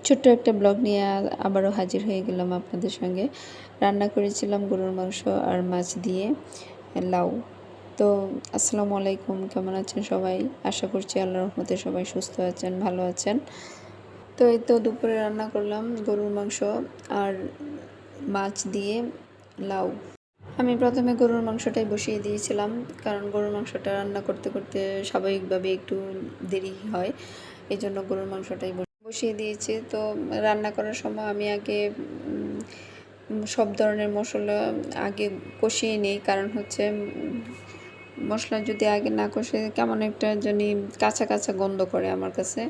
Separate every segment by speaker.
Speaker 1: ছোট্ট একটা ব্লগ নিয়ে আবারও হাজির হয়ে গেলাম আপনাদের সঙ্গে। রান্না করেছিলাম গরুর মাংস আর মাছ দিয়ে লাউ। তো আসসালামু আলাইকুম, কেমন আছেন সবাই? আশা করছি আল্লাহর রহমতে সবাই সুস্থ আছেন, ভালো আছেন। তো এই তো দুপুরে রান্না করলাম গরুর মাংস আর মাছ দিয়ে লাউ। আমি প্রথমে গরুর মাংসটাই বসিয়ে দিয়েছিলাম, কারণ গরুর মাংসটা রান্না করতে করতে স্বাভাবিকভাবে একটু দেরি হয়, এই জন্য গরুর মাংসটাই বসিয়ে দিয়েছি। তো রান্না করার সময় আমি আগে সব ধরনের মশলা আগে কষিয়ে নিই, কারণ হচ্ছে মশলা যদি আগে না কষে কেমন একটা জানি কাঁচা কাঁচা গন্ধ করে আমার কাছে।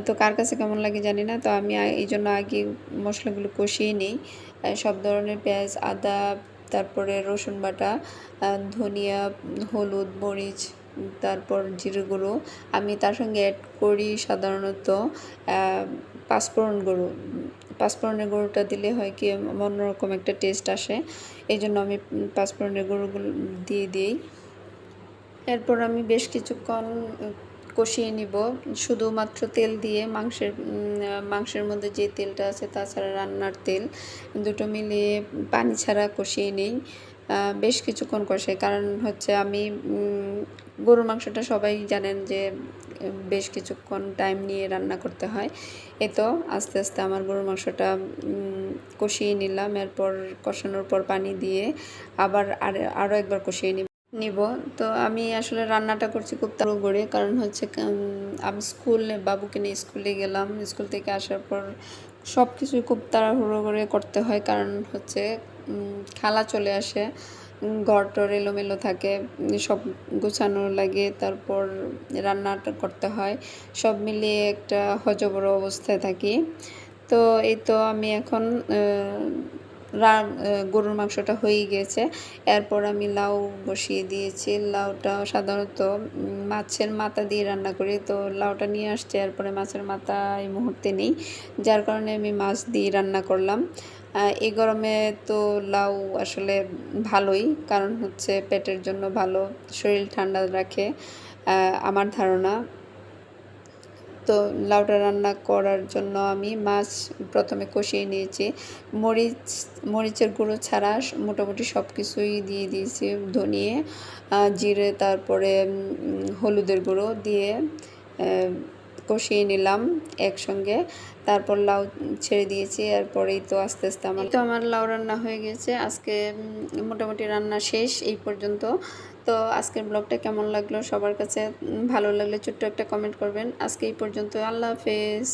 Speaker 1: তো কার কাছে কেমন লাগে জানি না। তো আমি এই জন্য আগে মশলাগুলো কষিয়ে নিই। সব ধরনের পেঁয়াজ, আদা, তারপরে রসুন বাটা, ধনিয়া, হলুদ, মরিচ, তারপর জিরে গুঁড়ো। আমি তার সঙ্গে অ্যাড করি সাধারণত পাঁচফোড়নের গুঁড়োটা দিলে হয় কি অন্যরকম একটা টেস্ট আসে, এই জন্য আমি পাঁচফোড়নের গুঁড়োগুলো দিয়ে দিই। এরপর আমি বেশ কিছুক্ষণ কষিয়ে নিব শুধুমাত্র তেল দিয়ে। মাংসের মধ্যে যে তেলটা আছে তাছাড়া রান্নার তেল দুটো মিলিয়ে পানি ছাড়া কষিয়ে নিই। বেশ কিছুক্ষণ কষে, কারণ হচ্ছে আমি গরুর মাংসটা সবাই জানেন যে বেশ কিছুক্ষণ টাইম নিয়ে রান্না করতে হয়। এ তো আস্তে আস্তে আমার গরুর মাংসটা কষিয়ে নিলাম। এরপর কষানোর পর পানি দিয়ে আবার আরও একবার কষিয়ে নিব। তো আমি আসলে রান্নাটা করছি খুব তাড়াহুড়ো, কারণ হচ্ছে আমি বাবুকে নিয়ে স্কুলে গেলাম। স্কুল থেকে আসার পর সব কিছুই খুব তাড়াহুড়ো করে করতে হয়, কারণ হচ্ছে খালা চলে আসে, ঘর টর এলোমেলো থাকে, সব গোছানো লাগে, তারপর রান্নাটা করতে হয়, সব মিলিয়ে একটা হযবর অবস্থায় থাকি। তো এই তো আমি এখন গরুর মাংসটা হয়ে গিয়েছে। এরপর আমি লাউ বসিয়ে দিয়েছি। লাউটা সাধারণত মাছের মাথা দিয়ে রান্না করি, তো লাউটা নিয়ে আসছে, এরপরে মাছের মাথা এই মুহূর্তে নেই, যার কারণে আমি মাছ দিয়ে রান্না করলাম। এই গরমে তো লাউ আসলে ভালোই, কারণ হচ্ছে পেটের জন্য ভালো, শরীর ঠান্ডা রাখে আমার ধারণা। তো লাউটা রান্না করার জন্য আমি মাছ প্রথমে কষিয়ে নিয়েছি। মরিচের গুঁড়ো ছাড়া মোটামুটি সব কিছুই দিয়ে দিয়েছি, ধনিয়ে, জিরে, তারপরে হলুদের গুঁড়ো দিয়ে কষিয়ে নিলাম একসঙ্গে। তারপর লাউ ছেড়ে দিয়েছি। এরপরেই তো আস্তে আস্তে আমার লাউ রান্না হয়ে গেছে। আজকে মোটামুটি রান্না শেষ এই পর্যন্ত। তো আজকের ব্লগটা কেমন লাগলো সবার কাছে? ভালো লাগলে ছোট্ট একটা কমেন্ট করবেন। আজকে এই পর্যন্ত। আল্লাহ হাফেজ।